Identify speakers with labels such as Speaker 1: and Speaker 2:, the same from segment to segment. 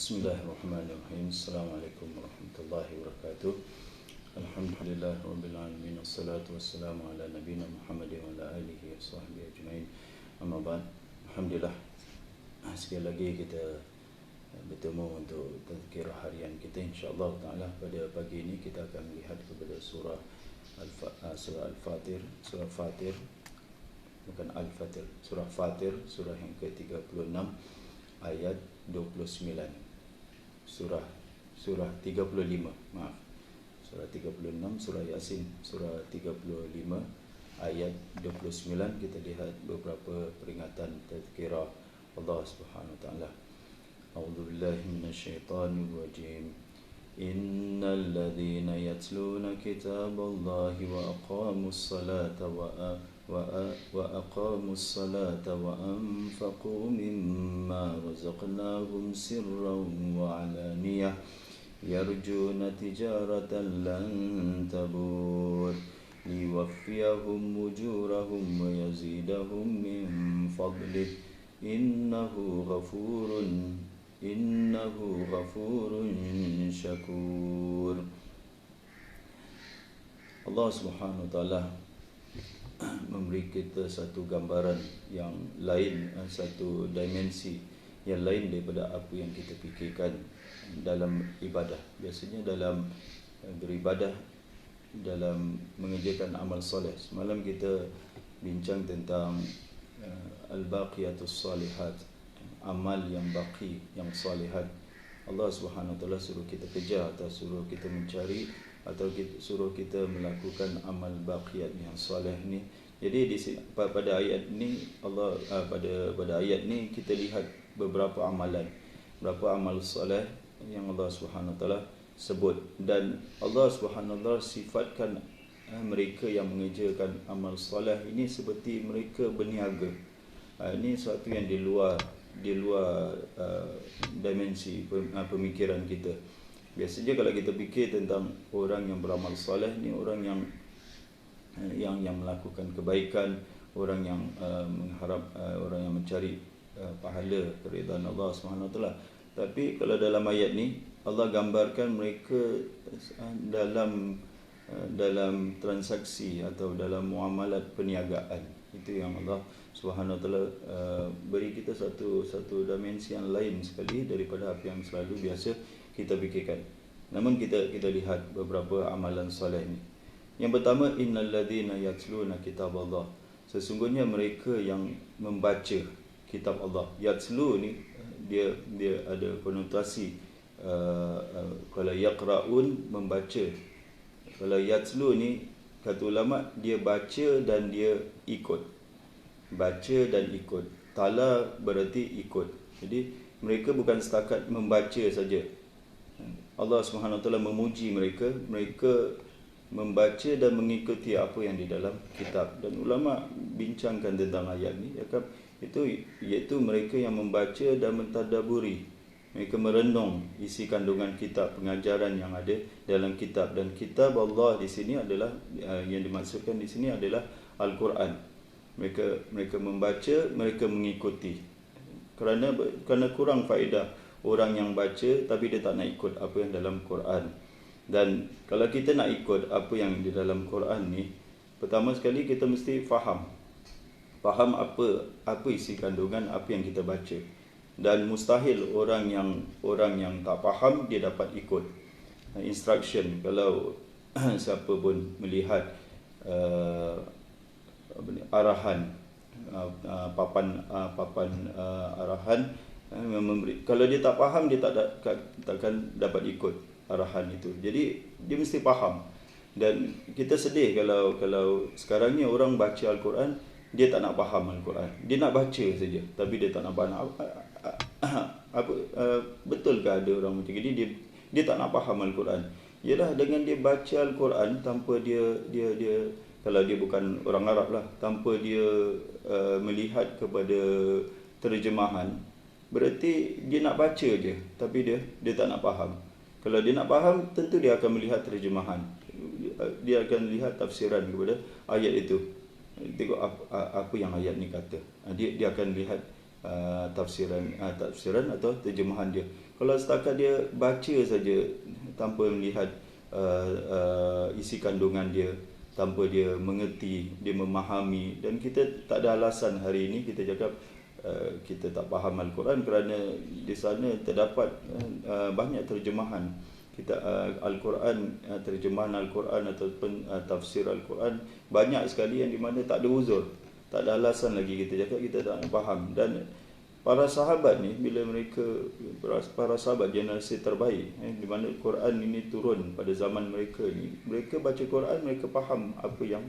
Speaker 1: Bismillahirrahmanirrahim. Assalamualaikum warahmatullahi wabarakatuh. Alhamdulillah rabbil alamin. Wassalatu wassalamu ala nabiyina Muhammad wa ala alihi wa sahbihi ajma'in. Amma ba'd. Alhamdulillah, sekali lagi kita bertemu untuk tazkirah harian kita, insya-Allah taala. Pada pagi ini kita akan melihat kepada surah Al-Fatir, surah Fatir, bukan Al-Fatir, surah Fatir, surah yang ke-36 ayat 29. Surah 35, maaf. Surah 36, surah Yasin, surah 35 ayat 29. Kita lihat beberapa peringatan tazkirah Allah Subhanahu wa taala. A'udzu billahi minasyaitonir rajim. Innal ladzina yatluna kitaballahi wa aqamus salata وأقاموا الصلاة وأنفقوا مما رزقناهم سرا وعلانية يرجون تجارة لن تبور ليوفيهم أجورهم ويزيدهم من فضله إنه غفور شكور. Allah Subhanahu wa taala memberi kita satu gambaran yang lain, satu dimensi yang lain daripada apa yang kita fikirkan dalam ibadah. Biasanya dalam beribadah, dalam mengerjakan amal soleh. Semalam kita bincang tentang al-baqiyatus salihat, amal yang baqi, yang salihat. Allah Subhanahu wa taala suruh kita kejar atau suruh kita mencari atau suruh kita melakukan amal baqiyat yang soleh ni. Jadi pada ayat ni Allah pada ayat ni kita lihat beberapa amalan, beberapa amal soleh yang Allah Subhanahu wa taala sebut, dan Allah Subhanahu wa taala sifatkan mereka yang mengerjakan amal soleh ini seperti mereka berniaga. Ini sesuatu yang di luar dimensi pemikiran kita. Biasanya kalau kita fikir tentang orang yang beramal soleh ni orang yang melakukan kebaikan, orang yang mengharap, orang yang mencari pahala keridhaan Allah Subhanahu wa taala. Tapi kalau dalam ayat ni Allah gambarkan mereka dalam transaksi atau dalam muamalat perniagaan. Itu yang Allah Subhanahu wa taala beri kita satu dimensi yang lain sekali daripada apa yang selalu biasa kita fikirkan. Namun kita lihat beberapa amalan soleh ni. Yang pertama, innal ladzina yatluna kitaballah. Sesungguhnya mereka yang membaca kitab Allah. Yatlu ni dia ada konotasi kalau yaqraun membaca. Kalau yatlu ni kata ulama dia baca dan dia ikut. Baca dan ikut. Tala berarti ikut. Jadi mereka bukan setakat membaca saja. Allah Subhanahu wa taala memuji mereka membaca dan mengikuti apa yang di dalam kitab. Dan ulama bincangkan tentang ayat ni, iaitu mereka yang membaca dan mentadaburi. Mereka merenung isi kandungan kitab, pengajaran yang ada dalam kitab. Dan kitab Allah di sini adalah yang dimaksudkan di sini adalah Al-Quran. Mereka membaca, mereka mengikuti. Kerana kurang faedah orang yang baca tapi dia tak nak ikut apa yang dalam Quran. Dan kalau kita nak ikut apa yang di dalam Quran ni, pertama sekali kita mesti faham apa isi kandungan apa yang kita baca. Dan mustahil orang yang tak faham dia dapat ikut instruction. Kalau siapa pun melihat arahan papan arahan, kalau dia tak faham dia takkan dapat ikut arahan itu. Jadi dia mesti faham. Dan kita sedih kalau sekarang ni orang baca Al-Quran dia tak nak faham Al-Quran. Dia nak baca saja tapi dia tak nak faham betulkah ada orang macam ni? Dia tak nak faham Al-Quran. Yalah, dengan dia baca Al-Quran tanpa dia kalau dia bukan orang Arab lah, tanpa dia melihat kepada terjemahan, berarti dia nak baca je tapi dia tak nak faham. Kalau dia nak faham, tentu dia akan melihat terjemahan. Dia akan lihat tafsiran kepada ayat itu. Tengok apa yang ayat ni kata. Dia akan lihat tafsiran atau terjemahan dia. Kalau setakat dia baca saja tanpa melihat isi kandungan dia, tanpa dia mengerti, dia memahami, dan kita tak ada alasan hari ini kita cakap kita tak faham Al-Quran kerana di sana terdapat banyak terjemahan kita Al-Quran, terjemahan Al-Quran ataupun tafsir Al-Quran banyak sekali yang di mana tak ada uzur, tak ada alasan lagi kita cakap kita tak faham. Dan para sahabat ni, bila mereka, para sahabat generasi terbaik di mana Quran ini turun pada zaman mereka ni, mereka baca Quran, mereka faham apa yang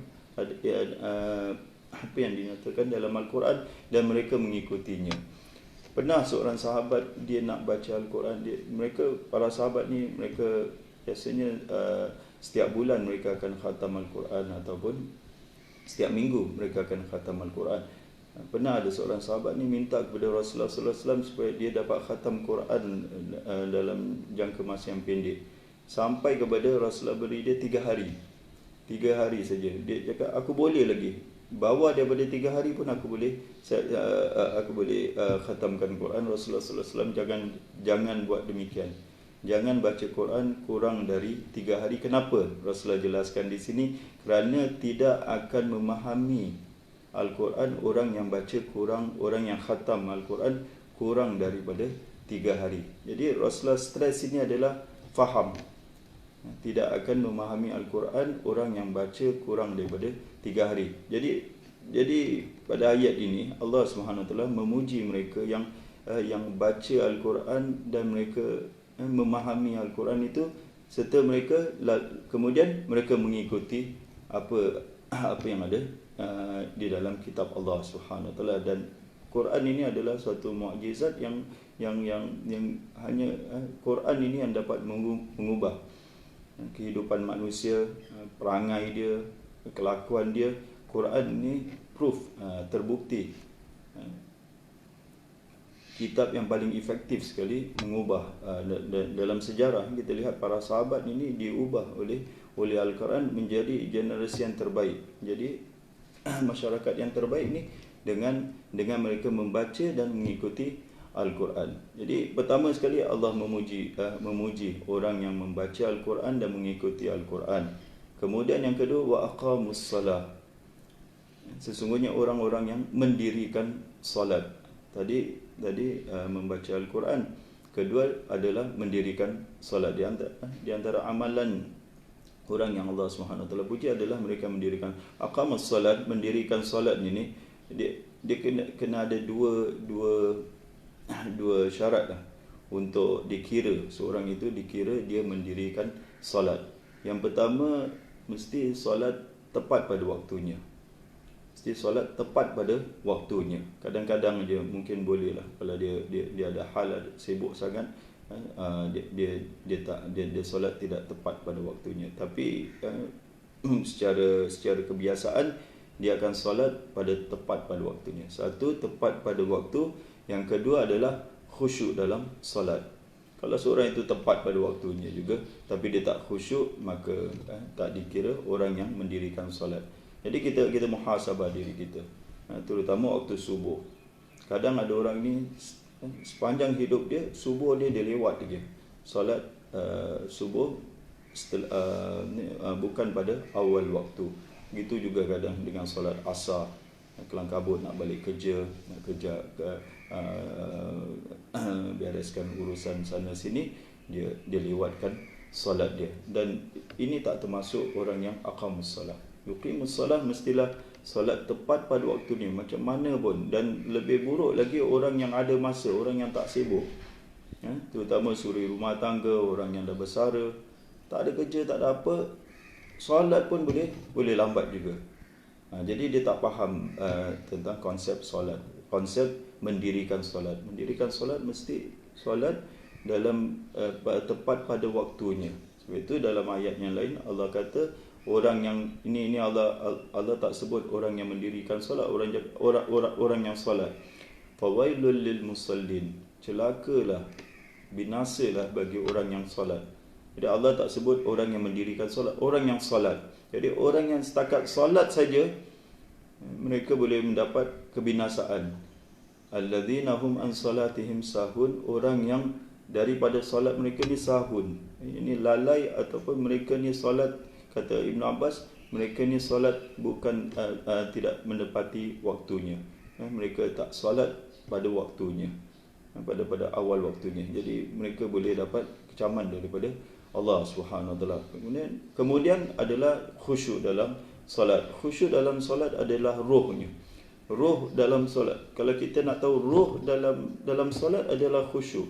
Speaker 1: apa yang dinyatakan dalam Al-Quran dan mereka mengikutinya. Pernah seorang sahabat dia nak baca Al-Quran, mereka para sahabat ni mereka biasanya setiap bulan mereka akan khatam Al-Quran ataupun setiap minggu mereka akan khatam Al-Quran. Pernah ada seorang sahabat ni minta kepada Rasulullah sallallahu alaihi wasallam supaya dia dapat khatam Quran dalam jangka masa yang pendek. Sampai kepada Rasulullah beri dia 3 hari. 3 hari saja. Dia cakap, aku boleh lagi. Bawah daripada 3 hari pun aku boleh khatamkan Quran. Rasulullah sallallahu alaihi wasallam jangan buat demikian. Jangan baca Quran kurang dari 3 hari. Kenapa? Rasulullah jelaskan di sini, kerana tidak akan memahami Al-Quran orang yang baca kurang, orang yang khatam Al-Quran kurang daripada 3 hari. Jadi Rasulullah stres ini adalah faham. Tidak akan memahami Al-Quran orang yang baca kurang daripada 3 hari. Jadi pada ayat ini Allah SWT memuji mereka yang baca Al-Quran dan mereka memahami Al-Quran itu, serta mereka kemudian mereka mengikuti apa yang ada di dalam kitab Allah Subhanahu Wa Taala. Dan Quran ini adalah suatu mukjizat yang hanya Quran ini yang dapat mengubah kehidupan manusia, perangai dia, kelakuan dia. Quran ini proof, terbukti kitab yang paling efektif sekali mengubah. Dalam sejarah kita lihat para sahabat ini diubah oleh Al-Quran menjadi generasi yang terbaik. Jadi masyarakat yang terbaik ni dengan mereka membaca dan mengikuti Al-Quran. Jadi pertama sekali Allah memuji orang yang membaca Al-Quran dan mengikuti Al-Quran. Kemudian yang kedua, wa aqamus salah. Sesungguhnya orang-orang yang mendirikan salat. Tadi membaca Al-Quran. Kedua adalah mendirikan salat. Di antara amalan orang yang Allah SWT puji adalah mereka mendirikan aqamus salat. Mendirikan salat ini dia kena ada dua syarat lah untuk dikira seorang itu dikira dia mendirikan salat. Yang pertama, mesti solat tepat pada waktunya. Mesti solat tepat pada waktunya. Kadang-kadang dia mungkin boleh lah, kalau dia ada hal, sibuk sangat, dia solat tidak tepat pada waktunya. Tapi secara kebiasaan dia akan solat tepat pada waktunya. Satu, tepat pada waktu. Yang kedua adalah khusyuk dalam solat. Kalau seorang itu tepat pada waktunya juga tapi dia tak khusyuk, maka tak dikira orang yang mendirikan solat. Jadi kita muhasabah diri kita, terutama waktu subuh. Kadang ada orang ni sepanjang hidup dia, subuh dia lewat dia solat subuh bukan pada awal waktu. Begitu juga kadang dengan solat asar, kelang kabut nak balik kerja, nak kerja bereskan urusan sana sini, dia lewatkan solat dia. Dan ini tak termasuk orang yang aqamus salah. Yuqimus salah, mestilah solat tepat pada waktu ni macam mana pun. Dan lebih buruk lagi orang yang ada masa, orang yang tak sibuk, terutama suri rumah tangga, orang yang dah bersara, tak ada kerja, tak ada apa, solat pun boleh lambat juga. Jadi dia tak faham tentang konsep solat, konsep mendirikan solat. Mendirikan solat mesti solat dalam tepat pada waktunya. Sebab itu dalam ayat yang lain Allah kata orang yang ini Allah tak sebut orang yang mendirikan solat, orang yang solat. Fawailul lil musallin, celakalah, binasalah bagi orang yang solat. Jadi Allah tak sebut orang yang mendirikan solat, orang yang solat. Jadi orang yang setakat solat saja mereka boleh mendapat kebinasaan. alladzina hum an salatihim sahun, orang yang daripada solat mereka ni sahun. Ini lalai ataupun mereka ni solat, kata Ibn Abbas, mereka ni solat bukan tidak menepati waktunya. Mereka tak solat pada waktunya, pada awal waktunya. Jadi mereka boleh dapat kecaman daripada Allah Subhanahu Wa Taala. Kemudian adalah khusyuk dalam solat. Khusyuk dalam solat adalah rohnya. Roh dalam solat. Kalau kita nak tahu roh dalam solat adalah khusyuk.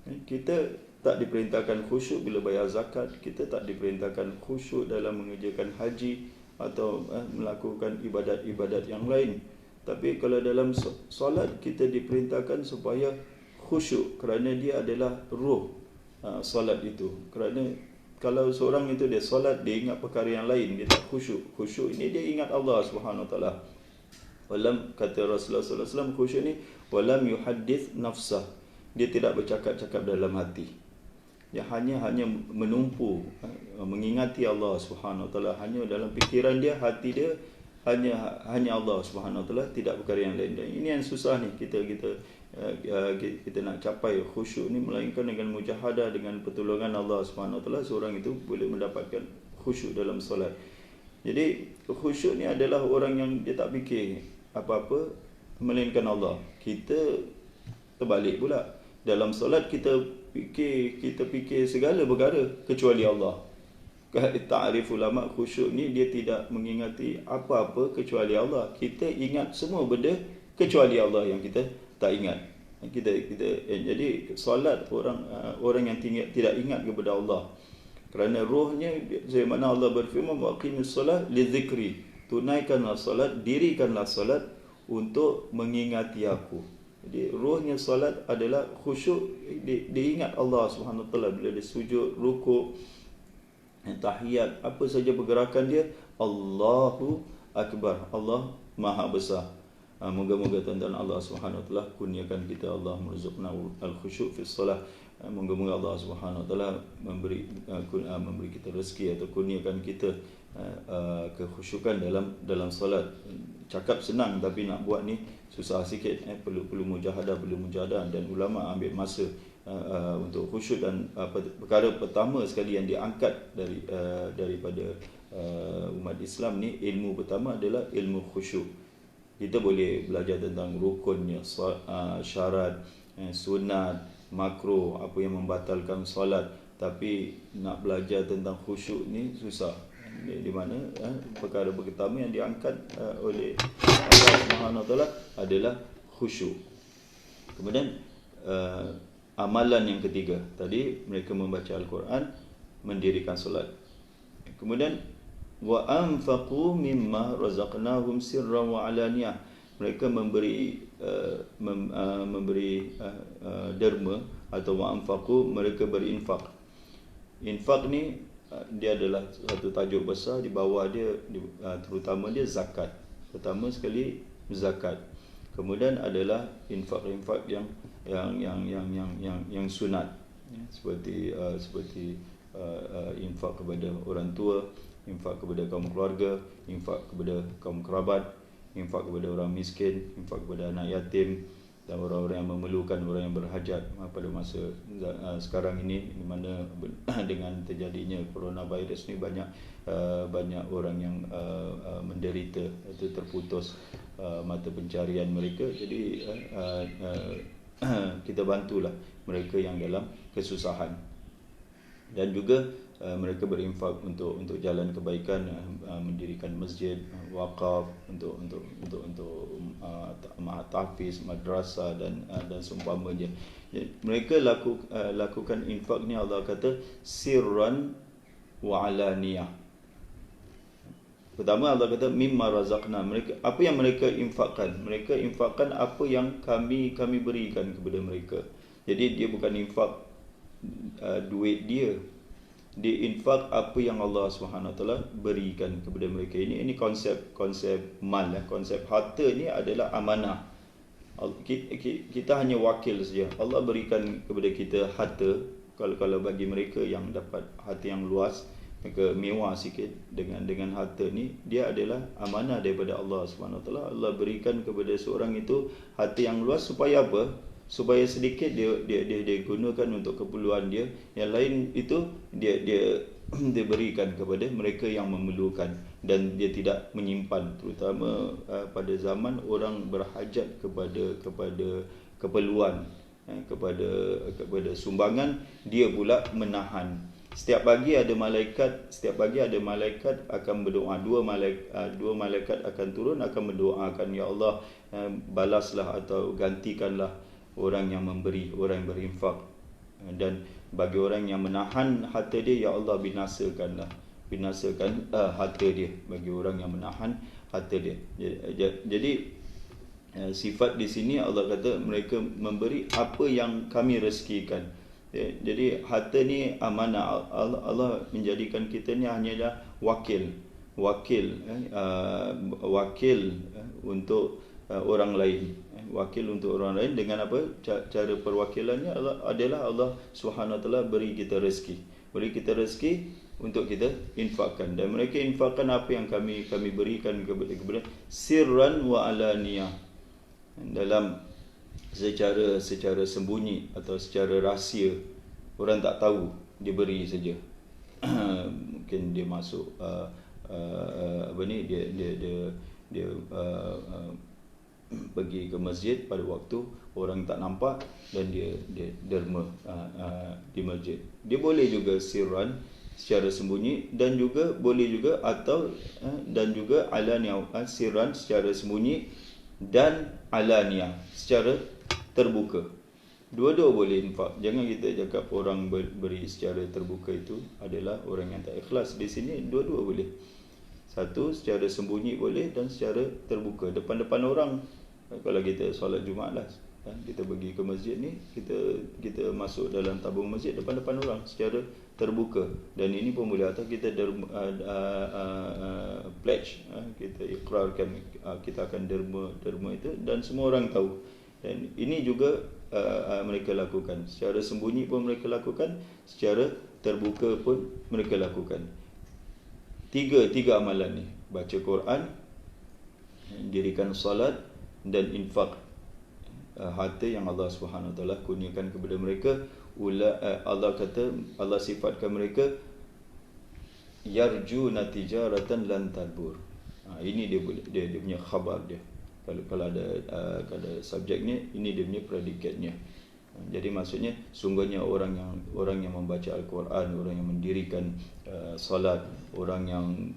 Speaker 1: Kita tak diperintahkan khusyuk bila bayar zakat, kita tak diperintahkan khusyuk dalam mengerjakan haji atau melakukan ibadat-ibadat yang lain. Tapi kalau dalam solat kita diperintahkan supaya khusyuk, kerana dia adalah roh solat itu. Kerana kalau seorang itu dia solat, dia ingat perkara yang lain, dia tak khusyuk. Khusyuk ini dia ingat Allah Subhanahu Wa Taala. Walam, kata Rasulullah sallallahu alaihi wasallam, khusyuk ni walam yuhaddits nafsah. Dia tidak bercakap-cakap dalam hati. Dia hanya menumpu, mengingati Allah Subhanahu Wa Taala, hanya dalam fikiran dia, hati dia hanya Allah Subhanahu Wa Taala, tidak perkara yang lain. Dan ini yang susah ni, kita nak capai khusyuk ni, melainkan dengan mujahadah, dengan pertolongan Allah Subhanahu Wa Taala, seorang itu boleh mendapatkan khusyuk dalam solat. Jadi khusyuk ni adalah orang yang dia tak fikir apa-apa melainkan Allah. Kita terbalik pula. Dalam solat kita fikir segala perkara kecuali Allah. Ta'rif ulama khusyuk ni dia tidak mengingati apa-apa kecuali Allah. Kita ingat semua benda kecuali Allah yang kita tak ingat. Jadi solat orang yang tidak ingat kepada Allah. Kerana rohnya, sebagaimana Allah berfirman, waqimis solat lidzikri, tunaikanlah solat, dirikanlah solat untuk mengingati aku. Jadi rohnya solat adalah khusyuk, dia ingat Allah Subhanahu Wa Taala bila dia sujud, rukuk, tahiyat, apa saja pergerakan dia, Allahu Akbar, Allah Maha Besar. Moga-moga tuan-tuan Allah Subhanahu Wa Taala kurniakan kita, Allah merzukna al-khusyuk fi solat. Moga-moga Allah Subhanahu Wa Taala memberi kita rezeki atau kurniakan kita kekhusyukan dalam solat. Cakap senang tapi nak buat ni susah sikit. Perlu mujahadah, dan ulama ambil masa untuk khusyuk. Dan perkara pertama sekali yang diangkat daripada umat Islam ni, ilmu pertama adalah ilmu khusyuk. Kita boleh belajar tentang rukunnya, syarat, sunat, makruh, apa yang membatalkan solat, tapi nak belajar tentang khusyuk ni susah. Di mana perkara pertama yang diangkat oleh Allah Subhanahu Wa Taala adalah khusyuk. Kemudian amalan yang ketiga tadi, mereka membaca Al-Quran, mendirikan solat. Kemudian wa anfaqu mimma razaqnahum sirran wa alaniyah. Mereka memberi derma, atau wa anfaqu, mereka berinfak. Infak ni dia adalah satu tajuk besar. Di bawah dia terutama dia zakat. Pertama sekali zakat. Kemudian adalah infak-infak yang sunat, seperti infak kepada orang tua, infak kepada kaum keluarga, infak kepada kaum kerabat, infak kepada orang miskin, infak kepada anak yatim dan orang-orang yang memerlukan, orang yang berhajat pada masa sekarang ini, di mana dengan terjadinya coronavirus ni banyak orang yang menderita, itu terputus mata pencarian mereka. Jadi kita bantulah mereka yang dalam kesusahan. Dan juga mereka berinfak untuk jalan kebaikan, mendirikan masjid, wakaf, untuk tahfiz, madrasah dan seumpamanya. Mereka lakukan infak ni, Allah kata sirran wa alaniyah. Pertama Allah kata mimma razaqna, mereka apa yang mereka infakkan. Mereka infakkan apa yang kami berikan kepada mereka. Jadi dia bukan infak duit dia infak apa yang Allah Subhanahu Wa Taala berikan kepada mereka. Ini konsep mal, konsep harta ni adalah amanah. Kita hanya wakil saja. Allah berikan kepada kita harta. Kalau bagi mereka yang dapat harta yang luas, maka mewah sikit dengan harta ni, dia adalah amanah daripada Allah Subhanahu Wa Taala. Allah berikan kepada seorang itu harta yang luas supaya apa? Supaya sedikit dia gunakan untuk keperluan dia, yang lain itu dia dia berikan kepada mereka yang memerlukan, dan dia tidak menyimpan, terutama pada zaman orang berhajat kepada keperluan, kepada sumbangan, dia pula menahan. Setiap pagi ada malaikat akan berdoa. Dua malaikat akan turun, akan mendoakan, ya Allah, balaslah atau gantikanlah orang yang memberi, orang yang berinfak, dan bagi orang yang menahan harta dia, ya Allah, binasakan harta dia, bagi orang yang menahan harta dia. Jadi sifat di sini Allah kata mereka memberi apa yang kami rezekikan. Jadi harta ni amanah. Allah menjadikan kita ni hanyalah wakil untuk orang lain. Wakil untuk orang lain dengan apa? Cara perwakilannya adalah Allah Subhanahu Wa Taala beri kita rezeki untuk kita infakkan, dan mereka infakkan apa yang kami berikan kepada sirran wa alaniyah, dalam secara sembunyi atau secara rahsia. Orang tak tahu, dia beri saja. Mungkin dia masuk dia pergi ke masjid pada waktu orang tak nampak, dan dia derma di masjid. Dia boleh juga sirran, secara sembunyi, dan juga boleh juga dan juga alaniyah, sirran secara sembunyi, dan alaniyah secara terbuka. Dua-dua boleh infak. Jangan kita cakap orang beri secara terbuka itu adalah orang yang tak ikhlas. Di sini dua-dua boleh. Satu secara sembunyi boleh, dan secara terbuka depan orang. Kalau kita solat Jumaat lah, kita pergi ke masjid ni, kita masuk dalam tabung masjid depan orang secara terbuka, dan ini pun boleh. Atau kita pledge, kita ikrarkan kita akan derma itu, dan semua orang tahu. Dan ini juga mereka lakukan secara sembunyi pun mereka lakukan, secara terbuka pun mereka lakukan. Tiga amalan ni: baca Quran, dirikan solat, dan infak harta yang Allah Subhanahu Wa Taala kurniakan kepada mereka. Allah kata, Allah sifatkan mereka yarjuna tijaratan lan tabur. Ini dia punya khabar dia. Kalau ada subjeknya, ini dia punya predikatnya. Jadi maksudnya, sungguhnya orang yang membaca Al-Quran, orang yang mendirikan solat, orang yang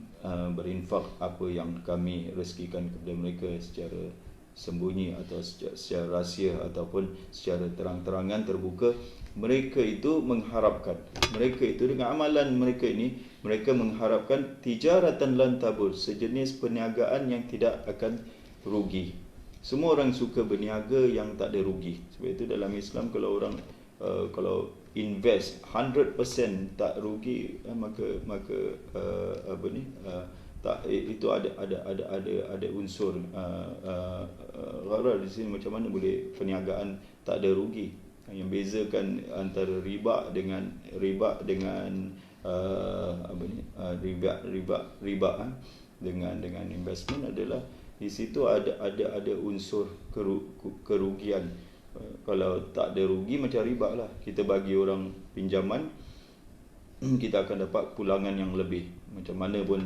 Speaker 1: berinfak apa yang kami rezekikan kepada mereka secara sembunyi atau secara rahsia ataupun secara terang-terangan terbuka, mereka itu mengharapkan, mereka itu dengan amalan mereka ini, mereka mengharapkan tijaratan lan tabur, sejenis perniagaan yang tidak akan rugi. Semua orang suka berniaga yang tak ada rugi. Sebab itu dalam Islam, kalau orang kalau invest 100% tak rugi, maka tak, itu ada unsur gharar di sini. Macam mana boleh perniagaan tak ada rugi? Yang bezakan antara riba dengan riba dengan investment adalah di situ ada unsur kerugian. Kalau tak ada rugi, macam riba lah. Kita bagi orang pinjaman, kita akan dapat pulangan yang lebih. Macam mana pun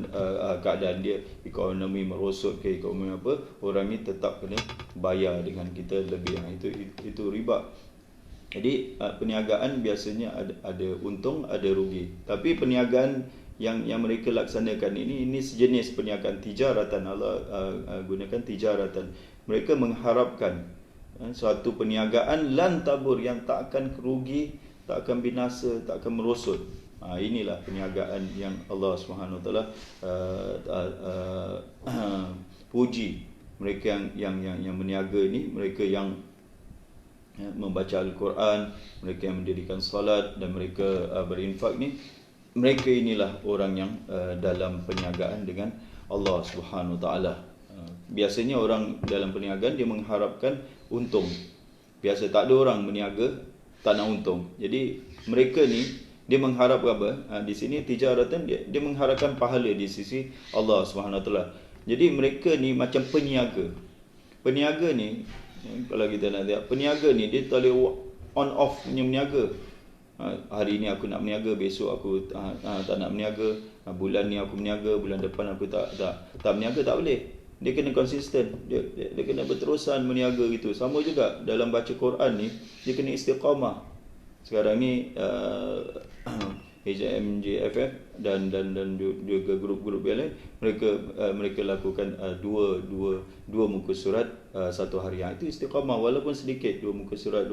Speaker 1: keadaan dia, ekonomi merosot ke ekonomi apa, orang ni tetap kena bayar dengan kita lebih. Itu riba. Jadi perniagaan biasanya ada untung, ada rugi. Tapi perniagaan yang mereka laksanakan ini sejenis perniagaan tijaratan. Allah gunakan tijaratan. Mereka mengharapkan suatu perniagaan lan tabur, yang tak akan rugi, tak akan binasa, tak akan merosot. Inilah perniagaan yang Allah Subhanahu Wa Taala puji. Mereka yang berniaga ini, mereka yang membaca Al-Quran, mereka yang mendirikan salat, dan mereka berinfak ni, mereka inilah orang yang dalam perniagaan dengan Allah Subhanahu Wa Taala. Biasanya orang dalam perniagaan dia mengharapkan untung. Biasa tak ada orang berniaga tak nak untung. Jadi mereka ni Dia mengharap apa? Di sini tijaratan dia mengharapkan pahala di sisi Allah Subhanahu Taala. Jadi mereka ni macam peniaga. Peniaga ni kalau kita nak lihat, peniaga ni dia tak boleh on off punya meniaga. Hari ni aku nak meniaga, besok aku tak nak meniaga. Bulan ni aku meniaga, bulan depan aku tak meniaga, tak boleh. Dia kena konsisten, dia kena berterusan meniaga gitu. Sama juga dalam baca Quran ni, dia kena istiqamah. Sekarang ni HMJFF dan juga grup-grup yang lain, mereka lakukan dua muka surat satu hari. Itu istiqamah, walaupun sedikit, dua muka surat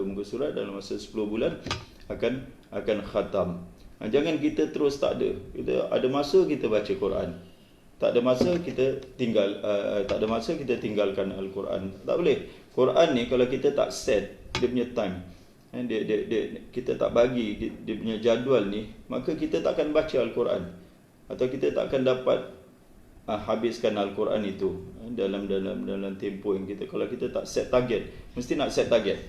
Speaker 1: dalam masa 10 bulan akan khatam. Jangan kita terus tak ada. Kita ada masa kita baca Quran, tak ada masa kita tinggalkan Al-Quran. Tak boleh. Quran ni kalau kita tak set dia punya time, kita tak bagi dia punya jadual ni, maka kita tak akan baca Al-Quran, atau kita tak akan dapat habiskan Al-Quran itu dalam tempoh yang kita. Kalau kita tak set target, mesti nak set target.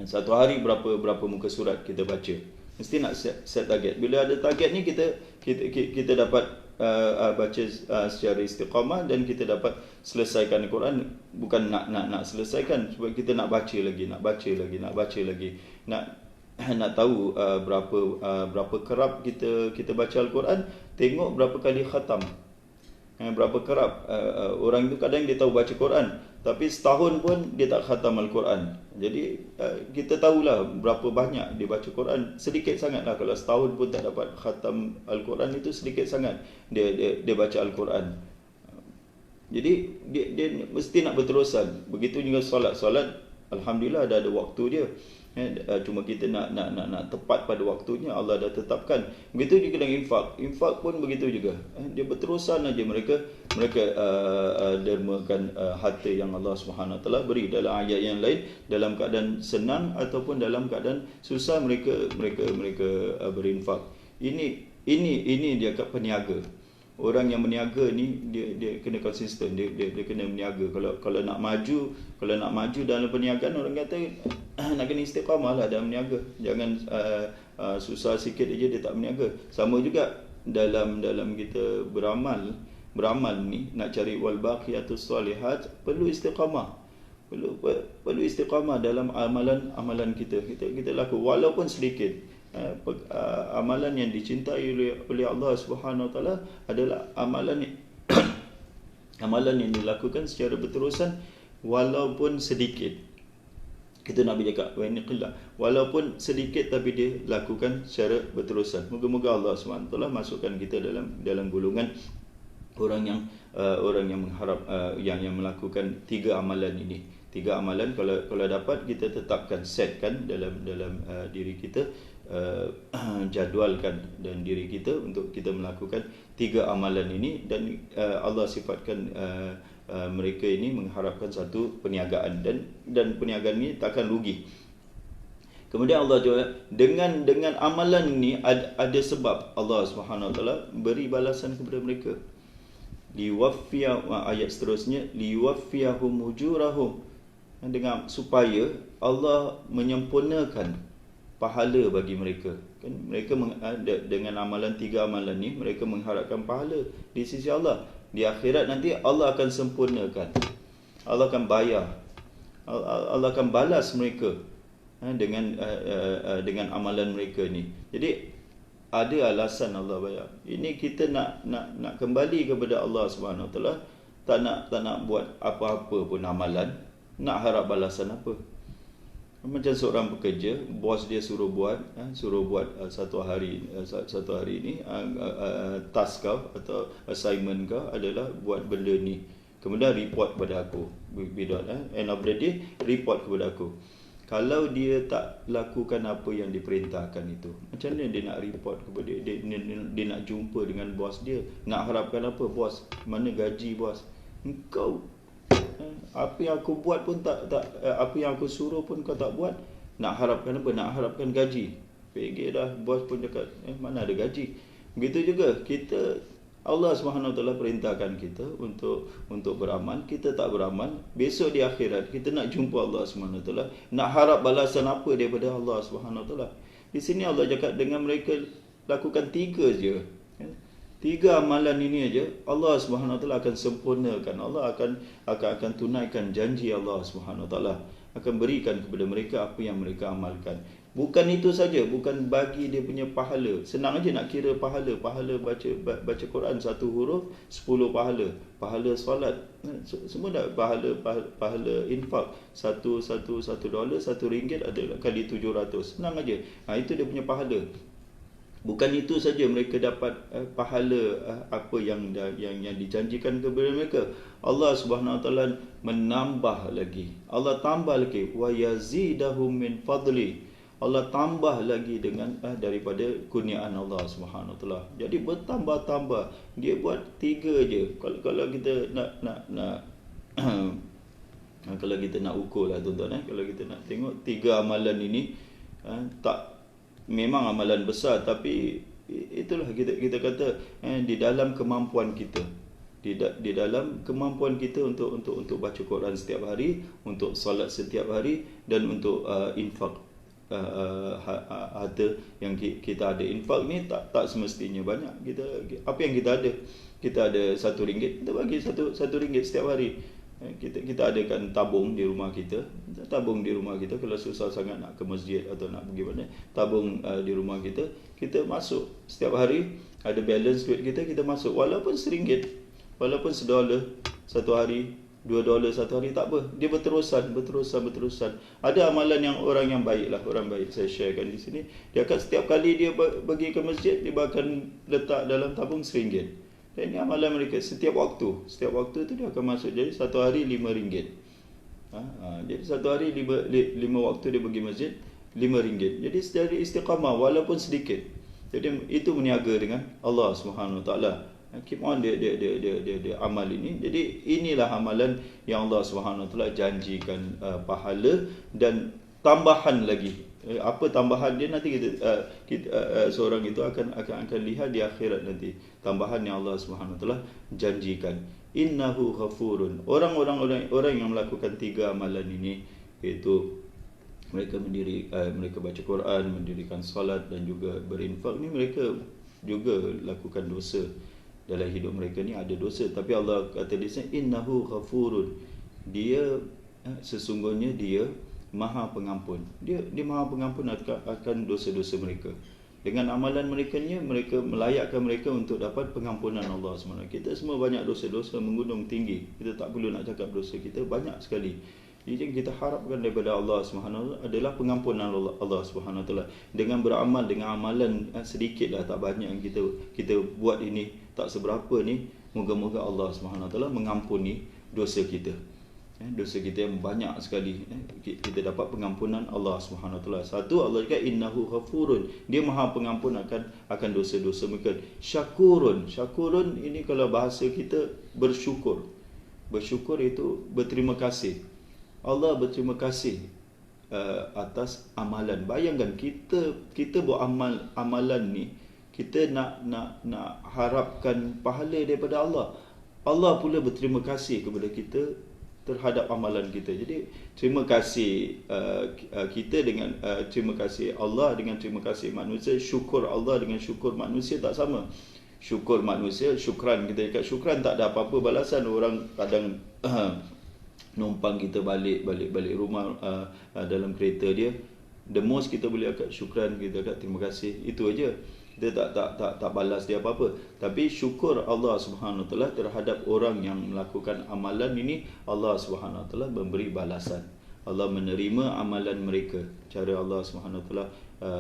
Speaker 1: Satu hari berapa muka surat kita baca, mesti nak set target. Bila ada target ni, kita dapat baca secara istiqamah, dan kita dapat selesaikan Al-Quran. Bukan nak selesaikan, sebab kita nak baca lagi, nak tahu berapa kerap kita baca Al-Quran. Tengok berapa kali khatam, berapa kerap. Orang tu kadang dia tahu baca Quran, tapi setahun pun dia tak khatam Al-Quran. Jadi kita tahulah berapa banyak dia baca Quran. Sedikit sangatlah kalau setahun pun tak dapat khatam Al-Quran, itu sedikit sangat dia baca Al-Quran. Jadi dia mesti nak berterusan. Begitu juga solat, alhamdulillah ada waktu dia. Cuma kita nak tepat pada waktunya, Allah dah tetapkan. Begitu juga dengan infak pun begitu juga. Dia berterusan aja, mereka dermakan harta yang Allah Subhanahu Wa Taala beri. Dalam ayat yang lain, dalam keadaan senang ataupun dalam keadaan susah, mereka berinfak. Ini dia kat peniaga. Orang yang berniaga ni dia kena konsisten, dia kena berniaga. Kalau nak maju dalam perniagaan, orang kata nak kena istiqamah lah dalam berniaga. Jangan susah sikit aja dia tak berniaga. Sama juga dalam kita beramal ni, nak cari wal baqiyatus solihat, perlu istiqamah. Perlu istiqamah dalam amalan kita laku, walaupun sedikit. Amalan yang dicintai oleh Allah Subhanahu Wa Taala adalah amalan yang dilakukan secara berterusan, walaupun sedikit. Kita Nabi cakap, walaupun sedikit tapi dia lakukan secara berterusan. Moga-moga Allah Subhanahu Wa Taala masukkan kita dalam golongan orang yang mengharap yang melakukan tiga amalan ini. Tiga amalan kalau dapat kita tetapkan, setkan dalam diri kita, jadualkan dan diri kita untuk kita melakukan tiga amalan ini. Dan Allah sifatkan mereka ini mengharapkan satu perniagaan, dan perniagaan ini takkan rugi. Kemudian Allah juga dengan amalan ini ada sebab Allah Subhanahu Wa Taala beri balasan kepada mereka. Ayat seterusnya, liwaffiyahum ujurahum, dengan supaya Allah menyempurnakan pahala bagi mereka. Kan mereka dengan amalan tiga amalan ni, mereka mengharapkan pahala di sisi Allah. Di akhirat nanti Allah akan sempurnakan, Allah akan bayar, Allah akan balas mereka dengan amalan mereka ni. Jadi ada alasan Allah bayar. Ini kita nak kembali kepada Allah Subhanahu Wa Taala, tak nak buat apa-apa pun amalan, nak harap balasan apa? Macam seorang pekerja, bos dia suruh buat satu hari ni task kau atau assignment kau adalah buat benda ni. Kemudian report kepada aku. End of the day, report kepada aku. Kalau dia tak lakukan apa yang diperintahkan itu, macam mana dia nak report kepada dia nak jumpa dengan bos dia? Nak harapkan apa? Bos, mana gaji bos? Engkau apa yang aku buat pun tak apa yang aku suruh pun kau tak buat. Nak harapkan apa? Nak harapkan gaji. PG dah, bos pun cakap mana ada gaji. Begitu juga kita, Allah Subhanahu Wa Taala perintahkan kita untuk beramal, kita tak beramal, besok di akhirat kita nak jumpa Allah Subhanahu Wa Taala, nak harap balasan apa daripada Allah Subhanahu Wa Taala? Di sini Allah cakap dengan mereka lakukan 3 je. 3 amalan ini aja Allah Subhanahu Wa Taala akan sempurnakan. Allah akan tunaikan janji Allah Subhanahu Wa Taala, akan berikan kepada mereka apa yang mereka amalkan. Bukan itu saja, bukan bagi dia punya pahala. Senang aja nak kira pahala. Pahala baca Quran 1 huruf 10 pahala. Pahala solat semua dah pahala infak $1 RM1 ada kali 700. Senang aja. Itu dia punya pahala. Bukan itu saja mereka dapat pahala apa yang dijanjikan kepada mereka. Allah Subhanahu Wa Taala menambah lagi. Allah tambah lagi wa yazidahum min fadli. Allah tambah lagi dengan daripada kurniaan Allah Subhanahu Wa Taala. Jadi bertambah-tambah. Dia buat 3 je. Kalau kita nak kalau kita nak ukur lah tuan-tuan, kalau kita nak tengok 3 amalan ini tak memang amalan besar, tapi itulah kita kata di dalam kemampuan kita, di dalam kemampuan kita untuk baca Quran setiap hari, untuk solat setiap hari, dan untuk infak harta yang kita ada. Infak ni tak semestinya banyak. Apa yang kita ada RM1, kita bagi RM1 setiap hari. Kita adakan tabung di rumah kita. Kalau susah sangat nak ke masjid atau nak pergi mana, tabung di rumah kita. Kita masuk setiap hari, ada balance duit kita masuk, walaupun RM1, walaupun $1 satu hari, $2 satu hari, tak apa. Dia berterusan. Ada amalan yang orang baik saya sharekan di sini. Dia akan setiap kali dia pergi ke masjid, dia akan letak dalam tabung RM1. Dan ini amalan mereka setiap waktu tu dia akan masuk. Jadi satu hari RM5. Jadi satu hari 5 waktu dia pergi masjid, RM5. Jadi secara istiqamah walaupun sedikit. Jadi itu meniaga dengan Allah Subhanahu Wa Taala. Keep on dia amal ini. Jadi inilah amalan yang Allah Subhanahu Wa Taala janjikan pahala dan tambahan lagi. Apa tambahan dia nanti kita seorang itu akan lihat di akhirat nanti. Tambahan yang Allah Subhanahu Wa Taala janjikan. Innahu ghafurun. Orang yang melakukan 3 amalan ini, iaitu mereka baca Quran, mendirikan solat dan juga berinfak, ni mereka juga lakukan dosa. Dalam hidup mereka ni ada dosa, tapi Allah kata di sini innahu ghafurun. Dia sesungguhnya dia Maha Pengampun. Dia Maha Pengampun akan dosa-dosa mereka. Dengan amalan mereka melayakkan mereka untuk dapat pengampunan Allah SWT. Kita semua banyak dosa-dosa menggunung tinggi. Kita tak perlu nak cakap dosa kita banyak sekali. Jadi kita harapkan daripada Allah SWT adalah pengampunan Allah SWT. Dengan beramal, dengan amalan sedikit lah, tak banyak yang kita buat ini, tak seberapa ni, moga-moga Allah SWT mengampuni dosa kita. Dosa kita yang banyak sekali, kita dapat pengampunan Allah SWT. Satu, Allah cakap innahu ghafurun. Dia Maha Pengampun akan dosa-dosa mereka. Syakurun ini kalau bahasa kita bersyukur. Bersyukur itu berterima kasih. Allah berterima kasih atas amalan. Bayangkan kita buat amalan ni, kita nak harapkan pahala daripada Allah. Allah pula berterima kasih kepada kita terhadap amalan kita. Jadi terima kasih kita dengan terima kasih Allah dengan terima kasih manusia. Syukur Allah dengan syukur manusia tak sama. Syukur manusia, syukran, kita cakap syukran tak ada apa-apa balasan. Orang kadang numpang kita balik rumah dalam kereta dia, the most kita boleh agak syukran, kita agak terima kasih, itu aja. Kita tak balas dia apa-apa. Tapi syukur Allah Subhanahu Taala terhadap orang yang melakukan amalan ini, Allah Subhanahu Taala memberi balasan. Allah menerima amalan mereka. Cara Allah Subhanahu Taala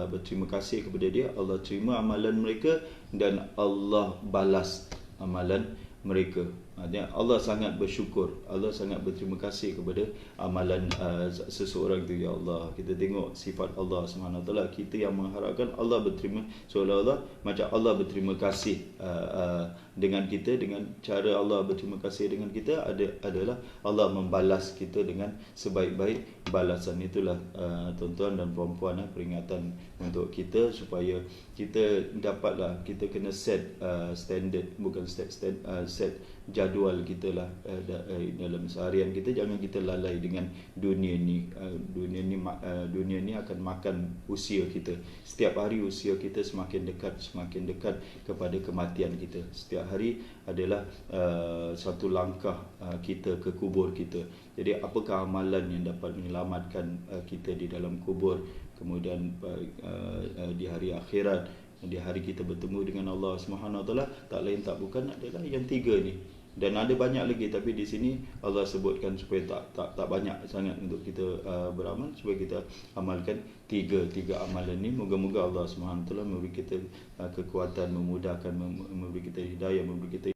Speaker 1: berterima kasih kepada dia, Allah terima amalan mereka dan Allah balas amalan mereka. Allah sangat bersyukur, Allah sangat berterima kasih kepada amalan seseorang itu. Ya Allah, kita tengok sifat Allah SWT. Kita yang mengharapkan Allah berterima, seolah-olah macam Allah berterima kasih dengan kita. Dengan cara Allah berterima kasih dengan kita adalah Allah membalas kita dengan sebaik-baik balasan. Itulah tuan-tuan dan puan-puan, peringatan untuk kita supaya kita dapatlah, kita kena set standard, bukan set jadual kita lah, dalam seharian kita. Jangan kita lalai dengan dunia ni. Dunia ni akan makan usia kita. Setiap hari usia kita semakin dekat kepada kematian kita. Setiap hari adalah satu langkah kita ke kubur kita. Jadi apakah amalan yang dapat menyelamatkan kita di dalam kubur, kemudian di hari akhirat, di hari kita bertemu dengan Allah Subhanahu Wa Taala, tak lain tak bukan adalah yang tiga ni. Dan ada banyak lagi, tapi di sini Allah sebutkan supaya tak banyak sangat untuk kita beramal, supaya kita amalkan tiga amalan ni. Moga-moga Allah Subhanahu Wa Taala memberi kita kekuatan, memudahkan, memberi kita hidayah, memberi kita